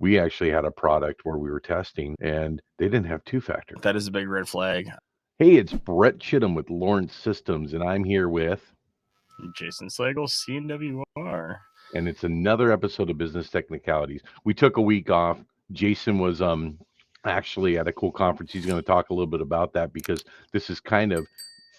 We actually had a product where we were testing, and they didn't have two-factor. That is a big red flag. Hey, it's Brett Chittum with Lawrence Systems, and I'm here with, Jason Slagle, CNWR. and it's another episode of Business Technicalities. We took a week off. Jason was actually at a cool conference. He's going to talk a little bit about that because this is kind of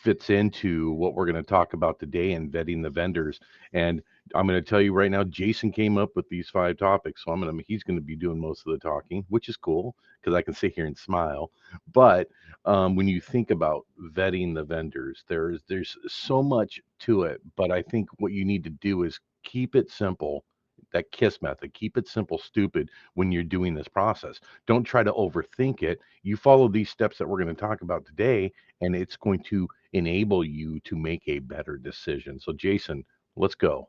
fits into what we're going to talk about today in vetting the vendors. And I'm going to tell you right now, Jason came up with these 5 topics, so he's going to be doing most of the talking, which is cool because I can sit here and smile. But when you think about vetting the vendors, there's so much to it. But I think what you need to do is keep it simple. That KISS method, keep it simple, stupid when you're doing this process. Don't try to overthink it. You follow these steps that we're going to talk about today, and it's going to enable you to make a better decision. So, Jason, let's go.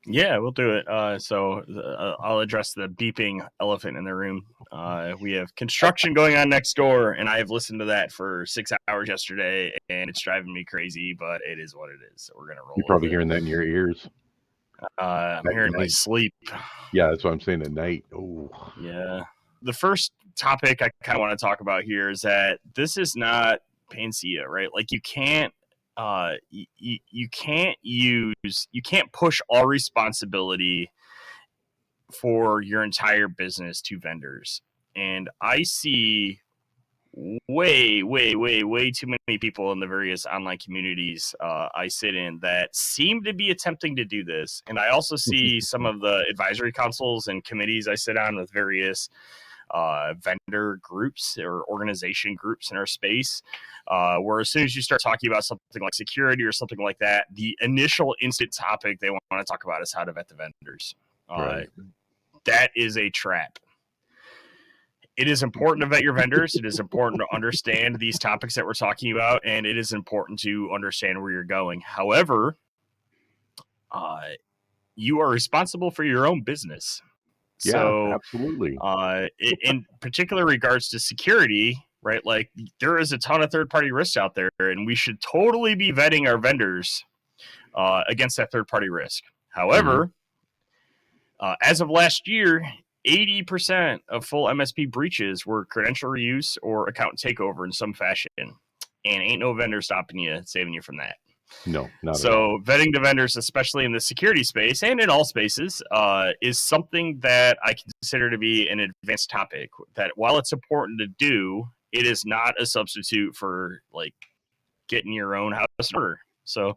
Yeah, we'll do it. I'll address the beeping elephant in the room. We have construction going on next door, and I have listened to that for 6 hours yesterday, and it's driving me crazy, but it is what it is. So we're going to roll You're with probably it. hearing that in your ears. I'm hearing my sleep. Yeah, that's what I'm saying at night. Oh, yeah. The first topic I kind of want to talk about here is that this is not panacea, right? Like you can't push all responsibility for your entire business to vendors. And I see way too many people in the various online communities I sit in that seem to be attempting to do this. And I also see some of the advisory councils and committees I sit on with various vendor groups or organization groups in our space, where as soon as you start talking about something like security or something like that, the initial instant topic they want to talk about is how to vet the vendors. right. That is a trap. It is important to vet your vendors. It is important to understand these topics that we're talking about, and it is important to understand where you're going. However, you are responsible for your own business. Yeah, So, absolutely. in particular regards to security, right? Like there is a ton of third-party risks out there, and we should totally be vetting our vendors against that third-party risk. However, as of last year, 80% of full MSP breaches were credential reuse or account takeover in some fashion. And ain't no vendor stopping you, saving you from that. No, not at all. So vetting the vendors, especially in the security space and in all spaces, is something that I consider to be an advanced topic. That while it's important to do, it is not a substitute for like getting your own house in order. So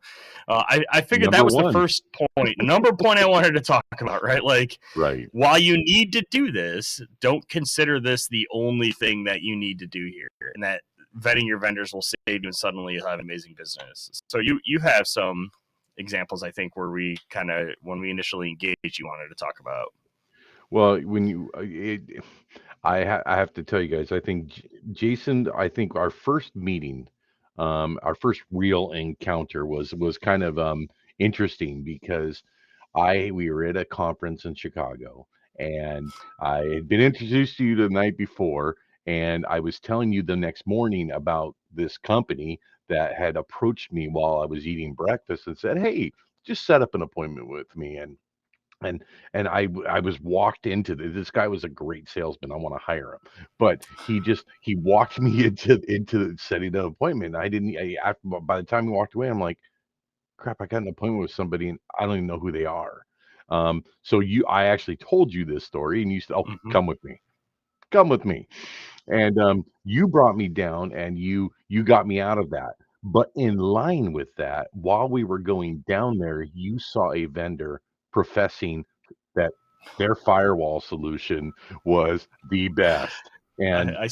I figured Number that was the one. first point. Number point I wanted to talk about, right? Like, Right. while you need to do this, don't consider this the only thing that you need to do here, and that vetting your vendors will save you, and suddenly you'll have amazing business. So you have some examples, I think, where we kind of, when we initially engaged, you wanted to talk about. Well, when you, I have to tell you guys, I think Jason, I think our first meeting, our first real encounter was kind of interesting because we were at a conference in Chicago, and I had been introduced to you the night before, and I was telling you the next morning about this company that had approached me while I was eating breakfast and said, "Hey, just set up an appointment with me." And I was walked into this guy was a great salesman. I want to hire him, but he walked me into setting an appointment. I didn't. By the time he walked away, I'm like, crap, I got an appointment with somebody and I don't even know who they are. So I actually told you this story and you said, "Oh, Mm-hmm. come with me," and you brought me down and you got me out of that. But in line with that, while we were going down there, you saw a vendor professing that their firewall solution was the best. And I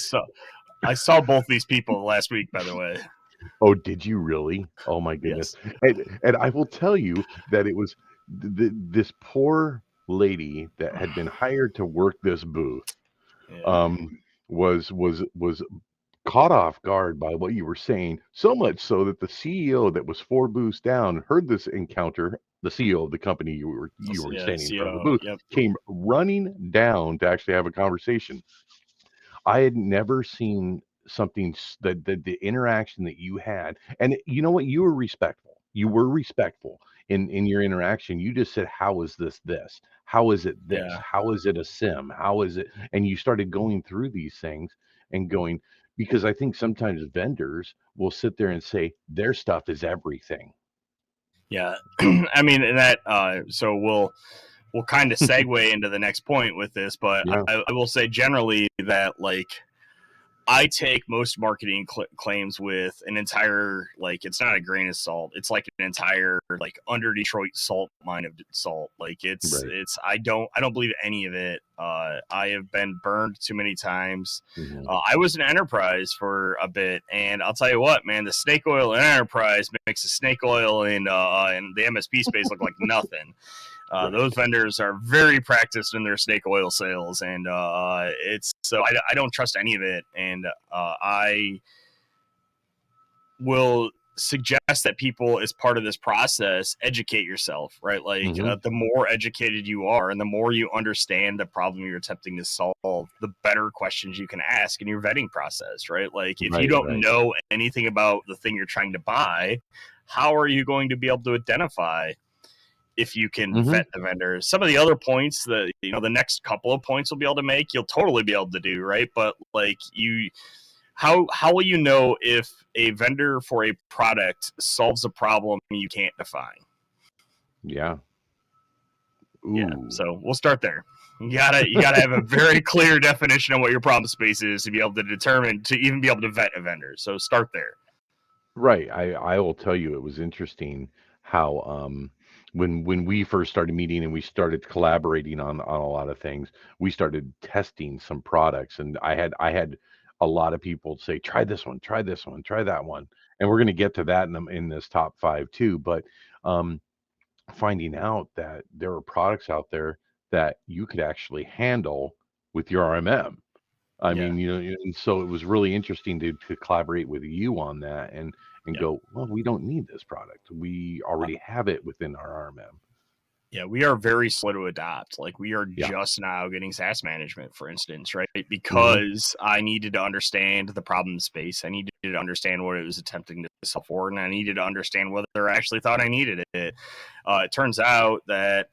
saw both these people last week, by the way. oh, did you really? Oh my goodness. Yes. And I will tell you that it was this poor lady that had been hired to work this booth Yeah. um was caught off guard by what you were saying, so much so that the CEO that was 4 booths down heard this encounter. The CEO of the company you were Yeah. standing in front of the CO. booth Yep. came running down to actually have a conversation. I had never seen something that the interaction that you had, and you know what? You were respectful. You were respectful. in your interaction, you just said, "How is this? How is it this? Yeah. How is it a sim? How is it?" And you started going through these things and going, because I think sometimes vendors will sit there and say their stuff is everything. Yeah. I mean, and that, so we'll kind of segue into the next point with this, but Yeah. I will say generally that, like, I take most marketing claims with an entire, like, it's not a grain of salt. It's like an entire, like, under Detroit salt mine of salt. Like, Right. I don't believe any of it. I have been burned too many times. Hmm. I was an enterprise for a bit, and I'll tell you what, man, the snake oil in enterprise makes the snake oil in the MSP space look like nothing. Right. Those vendors are very practiced in their snake oil sales, and it's so I don't trust any of it, and I will suggest that people, as part of this process, educate yourself, right? Like, Hmm. the more educated you are and the more you understand the problem you're attempting to solve, the better questions you can ask in your vetting process, right? Like, if you Right. don't Right. know anything about the thing you're trying to buy, how are you going to be able to identify if you can Hmm. vet the vendor? Some of the other points that, the next couple of points will be able to make, you'll totally be able to do, right? But, like, how will you know if a vendor for a product solves a problem you can't define? Yeah. Yeah, Ooh. so we'll start there. You gotta have a very clear definition of what your problem space is to be able to determine, to even be able to vet a vendor. So start there. Right. I will tell you, it was interesting how when we first started meeting and we started collaborating on a lot of things, we started testing some products, and I had a lot of people say, "Try this one, try this one, try that one," and we're going to get to that in this top five too. But um, finding out that there are products out there that you could actually handle with your RMM. I Yeah, mean, and so it was really interesting to collaborate with you on that and yeah. go, well, we don't need this product. We already have it within our RMM. Yeah, we are very slow to adopt. Like, we are Yeah. just now getting SaaS management, for instance, right? Hmm. Because I needed to understand the problem space. I needed to understand what it was attempting to solve for, and I needed to understand whether I actually thought I needed it. It turns out that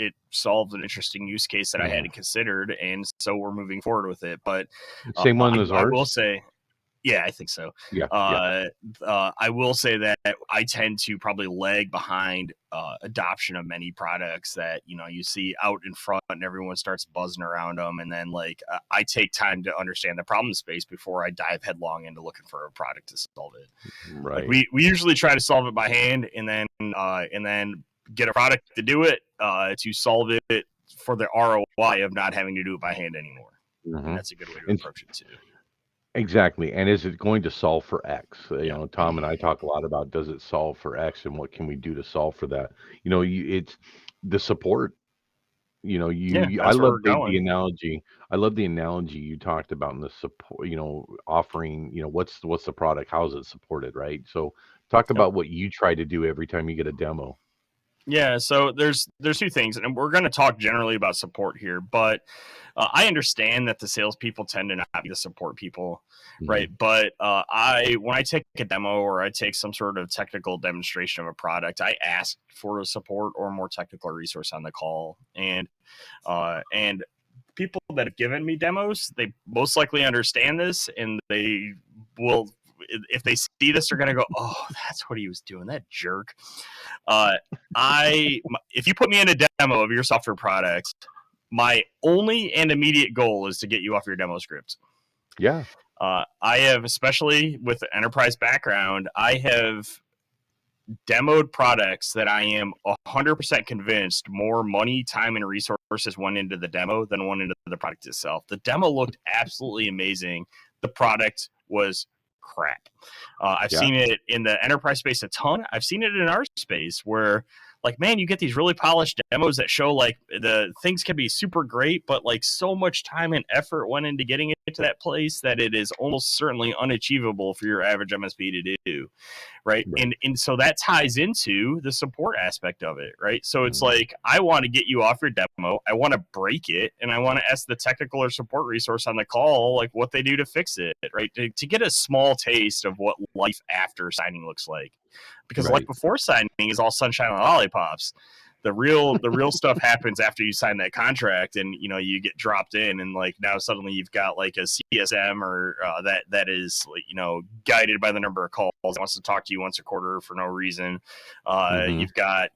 it solved an interesting use case that I Yeah. hadn't considered, and so we're moving forward with it. But Same one as I will ours. say, yeah, I think so. Yeah. Yeah. Uh, I will say that I tend to probably lag behind adoption of many products that, you see out in front and everyone starts buzzing around them, and then, like, I take time to understand the problem space before I dive headlong into looking for a product to solve it. Like, Right. we usually try to solve it by hand, and then get a product to do it, to solve it for the ROI of not having to do it by hand anymore. And Hmm. that's a good way to And approach it too. exactly. And is it going to solve for X? Yeah. Tom and I talk a lot about, does it solve for X and what can we do to solve for that? It's the support. Yeah, I that's where love we're the going. analogy. I love the analogy you talked about in the support, offering, what's the product? How is it supported, right? So talk Yep. about what you try to do every time you get a demo. Yeah, so there's two things, and we're going to talk generally about support here, but I understand that the salespeople tend to not be the support people, right? Hmm. But I when I take a demo or I take some sort of technical demonstration of a product, I ask for a support or a more technical resource on the call, and people that have given me demos, they most likely understand this, and they will, if they see this, they're going to go, "Oh, that's what he was doing, that jerk." Uh, if you put me in a demo of your software products, my only and immediate goal is to get you off your demo script. Yeah. I have, especially with the enterprise background, I have demoed products that I am 100% convinced more money, time, and resources went into the demo than went into the product itself. The demo looked absolutely amazing. The product was crap. I've Yeah. seen it in the enterprise space a ton. I've seen it in our space where, like, man, you get these really polished demos that show, like, the things can be super great, but, like, so much time and effort went into getting it to that place that it is almost certainly unachievable for your average MSP to do, right? Right. And so that ties into the support aspect of it, right? So it's Hmm. like, I want to get you off your demo, I want to break it, and I want to ask the technical or support resource on the call, like, what they do to fix it, right? To get a small taste of what life after signing looks like, because life Right. before signing is all sunshine and lollipops. The real stuff happens after you sign that contract, and you get dropped in, and like now suddenly you've got like a CSM or that is guided by the number of calls, wants to talk to you once a quarter for no reason. Hmm. You've got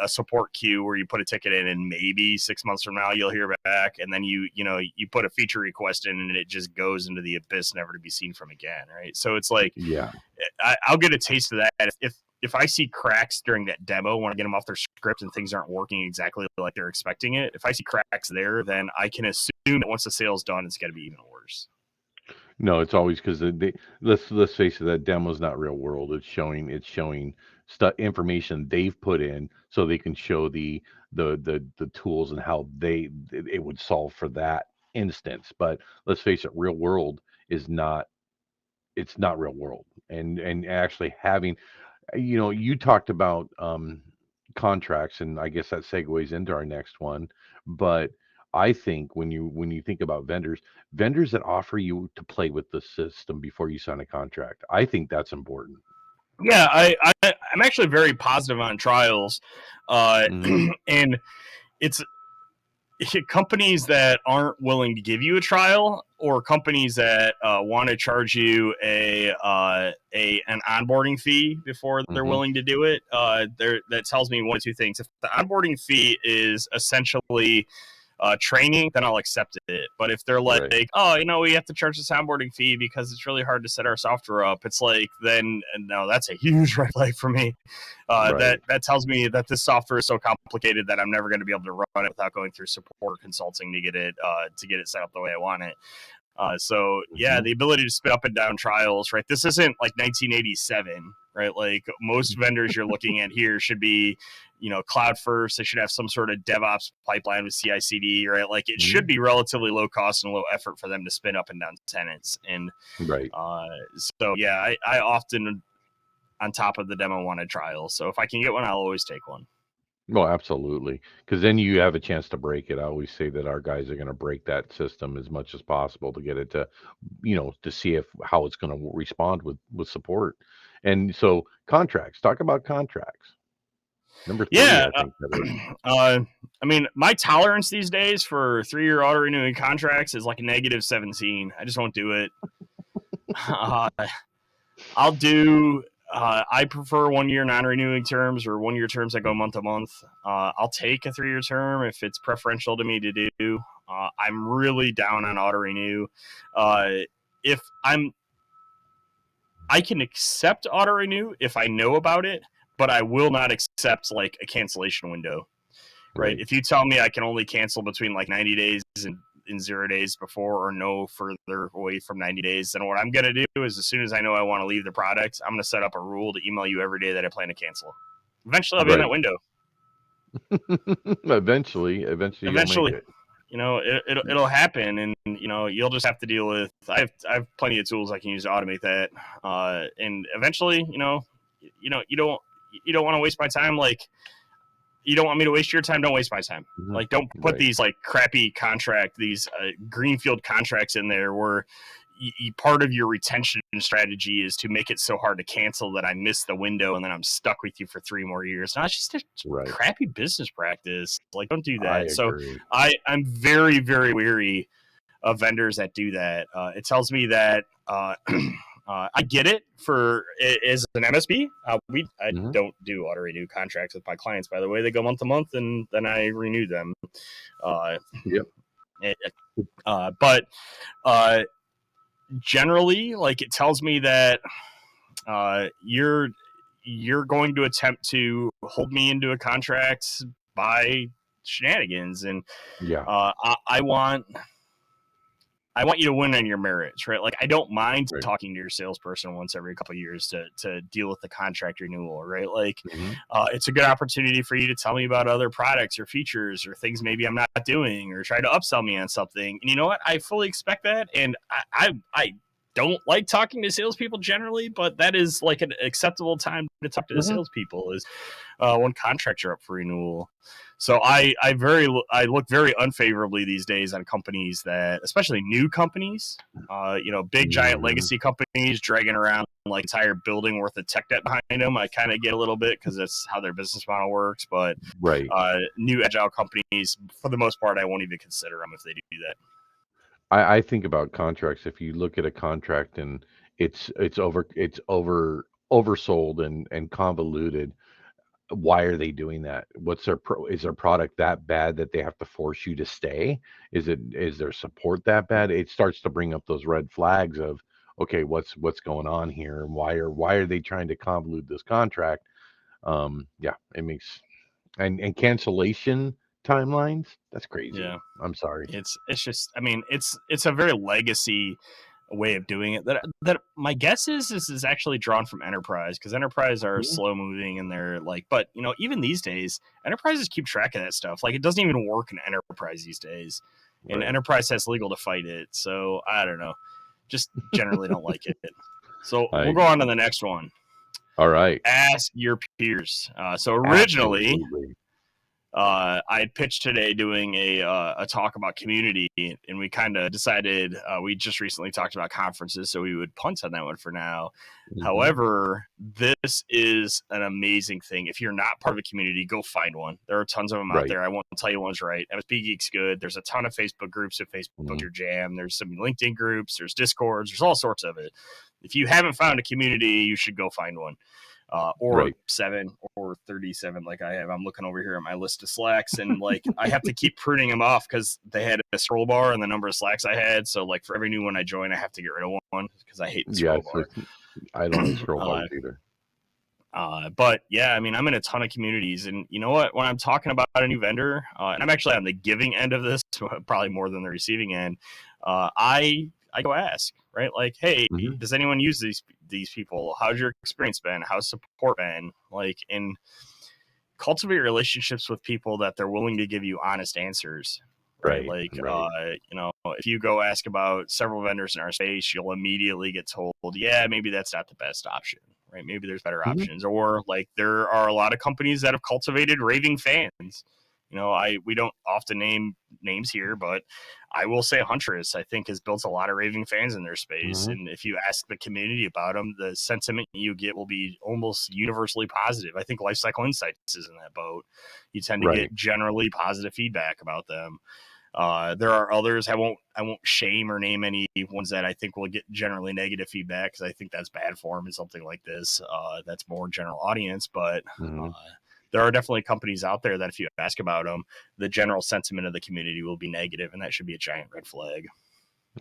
a support queue where you put a ticket in, and maybe 6 months from now you'll hear back, and then you put a feature request in, and it just goes into the abyss, never to be seen from again. Right? So it's like Yeah. I'll get a taste of that if I see cracks during that demo when I get them off their script and things aren't working exactly like they're expecting it. If I see cracks there, then I can assume that once the sale's done, it's going to be even worse. No, it's always because let's face it, that demo's not real world. It's showing stuff information they've put in so they can show the tools and how it would solve for that instance. But let's face it, real world is not it's not real world. And actually having you talked about contracts, and I guess that segues into our next one. But I think when you think about vendors that offer you to play with the system before you sign a contract, I think that's important. Yeah, I'm actually very positive on trials, Hmm. and it's companies that aren't willing to give you a trial, or companies that want to charge you an onboarding fee before they're Hmm. willing to do it. That tells me one of two things. If the onboarding fee is essentially training, then I'll accept it. But if they're like, Right. oh, we have to charge this onboarding fee because it's really hard to set our software up, it's like, then no, that's a huge red flag for me. Right. That tells me that this software is so complicated that I'm never going to be able to run it without going through support or consulting to get it set up the way I want it. So yeah, Hmm. the ability to spin up and down trials, right? This isn't like 1987, right? Like most vendors you're looking at here should be, cloud first. They should have some sort of DevOps pipeline with CI/CD, right? Like it should Hmm. be relatively low cost and low effort for them to spin up and down tenants. And Right. uh, so yeah, I often on top of the demo want a trial. So if I can get one, I'll always take one. Well, absolutely. Because then you have a chance to break it. I always say that our guys are going to break that system as much as possible to get it to see if how it's going to respond with support. And so contracts. Talk about contracts. Number three, Yeah. I think that is. I mean, my tolerance these days for 3-year auto renewing contracts is like a -17. I just won't do it. Uh, I'll do. I prefer 1-year non-renewing terms or 1-year terms that go month to month. I'll take a 3-year term if it's preferential to me to do. I'm really down on auto renew. If I can accept auto renew if I know about it, but I will not accept like a cancellation window. Right? Right. If you tell me I can only cancel between like 90 days and in 0 days before or no further away from 90 days, then what I'm going to do is as soon as I know I want to leave the product, I'm going to set up a rule to email you every day that I plan to cancel. Eventually, I'll be in that Right. window. Eventually you'll make Eventually, it. it'll happen, and you'll just have to deal with. I have plenty of tools I can use to automate that, and eventually, you don't want to waste my time. Like you don't want me to waste your time, don't waste my time. Mhm. Like don't put Right. these like crappy these greenfield contracts in there where part of your retention strategy is to make it so hard to cancel that I miss the window and then I'm stuck with you for 3 more years. No, it's just a Right. crappy business practice. Like don't do I that. So agree. I'm very, very weary of vendors that do that. It tells me that I get it for as an MSP. I Hmm. don't do auto renew contracts with my clients. By the way, they go month to month, and then I renew them. Uh, Yep. but uh, generally, like it tells me that you're going to attempt to hold me into a contract by shenanigans, and Yeah. I want you to win on your merits, right? Like I don't mind Right. talking to your salesperson once every couple of years to deal with the contract renewal, right? Like Hmm. it's a good opportunity for you to tell me about other products or features or things maybe I'm not doing or try to upsell me on something. And you know what? I fully expect that, and I don't like talking to salespeople generally, but that is like an acceptable time to talk to the Hmm. salespeople is when contracts are up for renewal. So I look very unfavorably these days on companies that, especially new companies, big giant Hmm. legacy companies dragging around like entire building worth of tech debt behind them, I kind of get a little bit because that's how their business model works. But Right. new agile companies, for the most part, I won't even consider them if they do that. I think about contracts. If you look at a contract and it's oversold and convoluted, why are they doing that? Is their product that bad that they have to force you to stay? Is their support that bad? It starts to bring up those red flags of, okay, what's going on here, and why are they trying to convolute this contract? Yeah, it makes and cancellation timelines. That's crazy. Yeah. I'm sorry. It's just, I mean, it's a very legacy way of doing it that my guess is this is actually drawn from enterprise, because enterprise are Mhm. slow moving and they're like, but even these days enterprises keep track of that stuff. Like, it doesn't even work in enterprise these days, and Right. enterprise has legal to fight it. So I don't know, just generally don't like it. So I we'll go on to the next one. All right. Ask your peers. So originally, Absolutely. I had pitched today doing a talk about community, and we kind of decided we just recently talked about conferences, so we would punt on that one for now. Mhm. However, this is an amazing thing. If you're not part of a community, go find one. There are tons of them out Right. there. I won't tell you one's right. MSP Geek's good. There's a ton of Facebook groups at Facebook Mhm. Your Jam. There's some LinkedIn groups. There's Discords. There's all sorts of it. If you haven't found a community, you should go find one. Or Right. 7 or 37 like I have. I'm looking over here at my list of slacks, and like I have to keep pruning them off because they had a scroll bar and the number of slacks I had. So like for every new one I join, I have to get rid of one because I hate the Yeah, scroll so bar. I don't like scroll bars either. But yeah, I mean, I'm in a ton of communities, and you know what? When I'm talking about a new vendor, and I'm actually on the giving end of this, probably more than the receiving end, I go ask, right? Like, hey, Mhm. does anyone use these people? How's your experience been? How's support been? Like, and cultivate relationships with people that they're willing to give you honest answers, right? Right. Like, Right. if you go ask about several vendors in our space, you'll immediately get told, yeah, maybe that's not the best option, right? Maybe there's better Mhm. options. Or like, there are a lot of companies that have cultivated raving fans. We don't often name names here, but I will say Huntress, I think, has built a lot of raving fans in their space. Mhm. And if you ask the community about them, the sentiment you get will be almost universally positive. I think Lifecycle Insights is in that boat. You tend to Right. get generally positive feedback about them. There are others. I won't shame or name any ones that I think will get generally negative feedback, because I think that's bad form in something like this. That's more general audience, but uh, Mhm. there are definitely companies out there that if you ask about them, the general sentiment of the community will be negative, and that should be a giant red flag.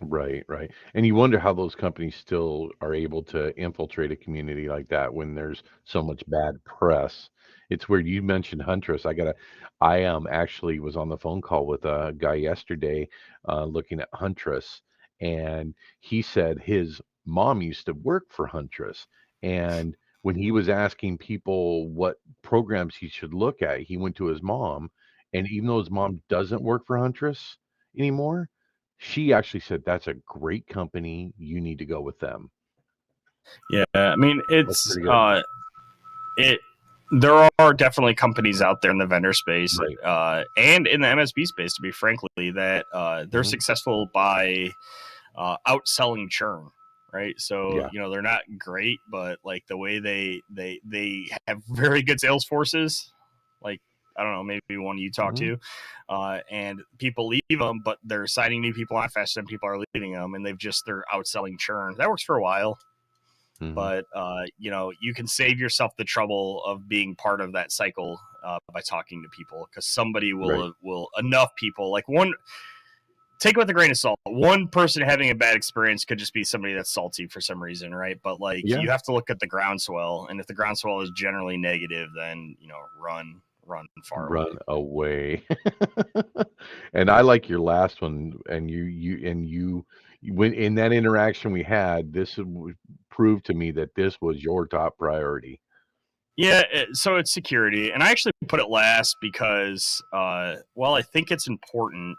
Right, right. And you wonder how those companies still are able to infiltrate a community like that when there's so much bad press. It's weird. You mentioned Huntress. I actually was on the phone call with a guy yesterday, looking at Huntress, and he said his mom used to work for Huntress. And when he was asking people what programs he should look at, he went to his mom, and even though his mom doesn't work for Huntress anymore, she actually said, "That's a great company, you need to go with them." Yeah, I mean, That's it's pretty good. it. There are definitely companies out there in the vendor space, Right. and in the MSP space, to be frankly, that they're Mhm. successful by outselling churn, right? So Yeah. they're not great, but like the way they have very good sales forces, like, I don't know, maybe one you talk Mhm. to, and people leave them, but they're signing new people on faster than people are leaving them, and they're outselling churn. That works for a while, Mhm. but you can save yourself the trouble of being part of that cycle by talking to people, because somebody Right. will enough people, like, one, take it with a grain of salt. One person having a bad experience could just be somebody that's salty for some reason, right? But like, Yeah. you have to look at the groundswell, and if the groundswell is generally negative, then run far away. Run away. And I like your last one, and you when in that interaction we had, this would prove to me that this was your top priority. Yeah, so it's security, and I actually put it last because, while I think it's important,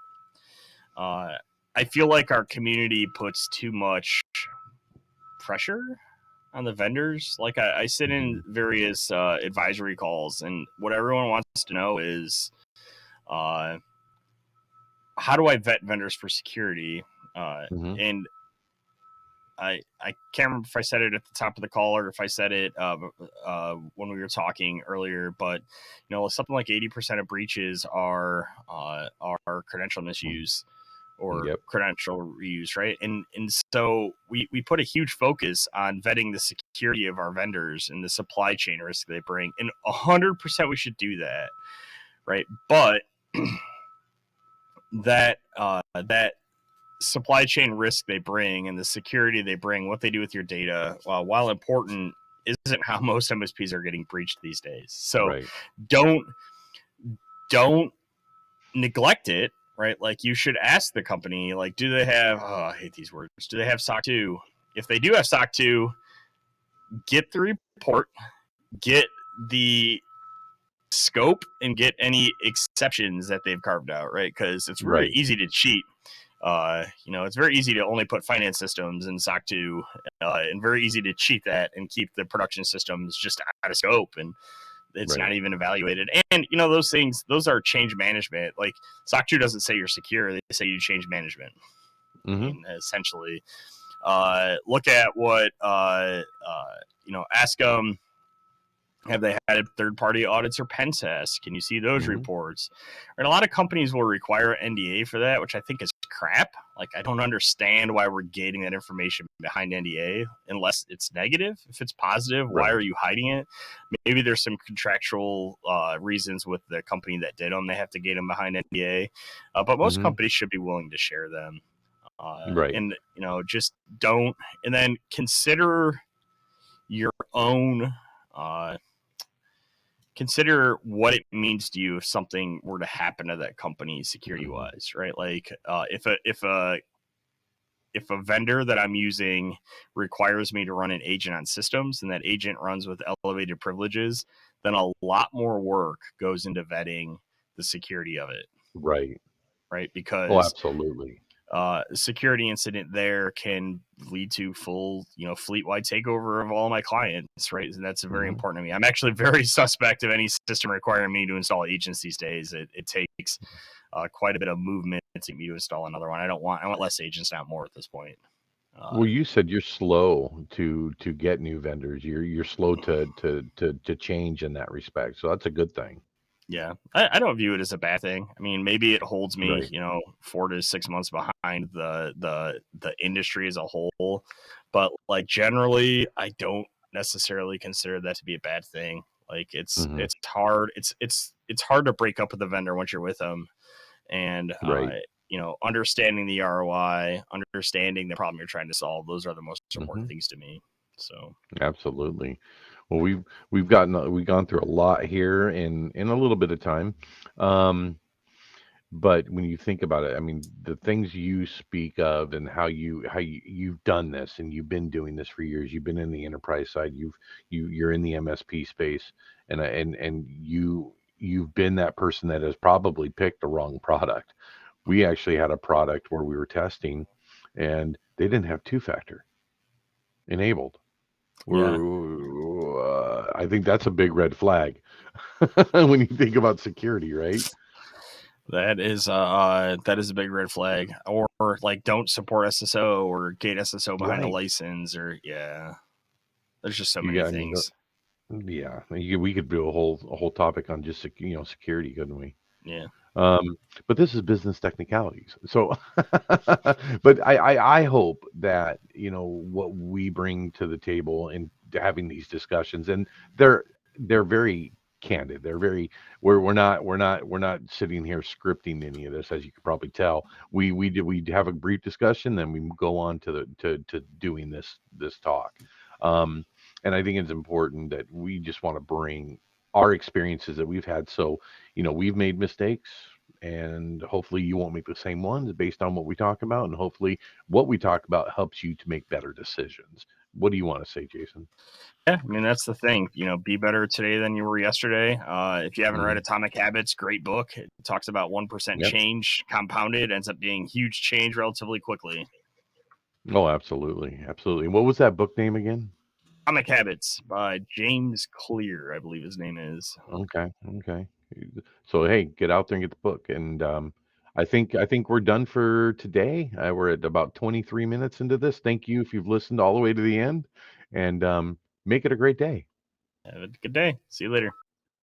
uh, I feel like our community puts too much pressure on the vendors. Like, I sit in Mhm. various advisory calls, and what everyone wants to know is, uh, how do I vet vendors for security? Mhm. And I can't remember if I said it at the top of the call or if I said it when we were talking earlier, but something like 80% of breaches are credential misuse or Yep. credential reuse, right? And so we put a huge focus on vetting the security of our vendors and the supply chain risk they bring, and 100% we should do that, right? But that supply chain risk they bring and the security they bring, what they do with your data, while important, isn't how most MSPs are getting breached these days. So Right. don't neglect it, right? Like, you should ask the company, like, do they have? Oh, I hate these words. Do they have SOC 2? If they do have SOC 2, get the report, get the scope, and get any exceptions that they've carved out, right? Because it's very Right. easy to cheat. It's very easy to only put finance systems in SOC 2, and very easy to cheat that and keep the production systems just out of scope, and it's Right. not even evaluated. And those things, those are change management. Like, SOC 2 doesn't say you're secure; they say you change management. I Mm-hmm. mean, essentially, look at what ask them. Have they had third-party audits or pen tests? Can you see those Mm-hmm. reports? And a lot of companies will require NDA for that, which I think is crap. Like, I don't understand why we're gating that information behind NDA unless it's negative. If it's positive, why Right. are you hiding it? Maybe there's some contractual reasons with the company that did them. They have to gate them behind NDA, but most Mm-hmm. companies should be willing to share them. Right. And just don't. And then consider your own. Uh, Consider what it means to you if something were to happen to that company security Mm-hmm. wise, right? Like, if a vendor that I'm using requires me to run an agent on systems, and that agent runs with elevated privileges, then a lot more work goes into vetting the security of it, Right. right? Oh, Because absolutely. security incident there can lead to full, fleet-wide takeover of all my clients, right? And that's very Mm-hmm. important to me. I'm actually very suspect of any system requiring me to install agents these days. It takes quite a bit of movement to get me to install another one. I want less agents, not more at this point. Well, you said you're slow to get new vendors. You're slow to change in that respect. So that's a good thing. Yeah, I don't view it as a bad thing. I mean, maybe it holds me, Right. 4 to 6 months behind the industry as a whole, but like, generally, I don't necessarily consider that to be a bad thing. Like, Mm-hmm. it's hard. It's hard to break up with a vendor once you're with them, and Right. understanding the ROI, understanding the problem you're trying to solve. Those are the most Mm-hmm. important things to me. So Absolutely. Well, we've gone through a lot here in a little bit of time. Um, But when you think about it, I mean, the things you speak of and you've done this and you've been doing this for years. You've been in the enterprise side. You're in the MSP space, and you've been that person that has probably picked the wrong product. We actually had a product where we were testing, and they didn't have two-factor enabled. yeah, I think that's a big red flag when you think about security, right? that is a big red flag. Or like, don't support SSO or gate SSO behind a Right. license, or yeah. There's just so many Yeah, I mean, things. yeah, we could do a whole topic on just security, couldn't we? Yeah. Um, but this is business technicalities. So, but I hope that what we bring to the table in having these discussions, and they're very candid. They're very we're not sitting here scripting any of this, as you could probably tell. We have a brief discussion, then we go on to doing this talk. Um, and I think it's important that we just want to bring our experiences that we've had. So we've made mistakes, and hopefully you won't make the same ones based on what we talk about. And hopefully what we talk about helps you to make better decisions. What do you want to say, Jason? Yeah, I mean, that's the thing. Be better today than you were yesterday. If you haven't read Hmm. Atomic Habits, great book. It talks about 1% Yep. change compounded ends up being huge change relatively quickly. Oh, absolutely. Absolutely. What was that book name again? Atomic Habits by James Clear, I believe his name is. Okay. Okay. So, hey, get out there and get the book. And I think we're done for today. We're at about 23 minutes into this. Thank you if you've listened all the way to the end, and make it a great day. Have a good day. See you later.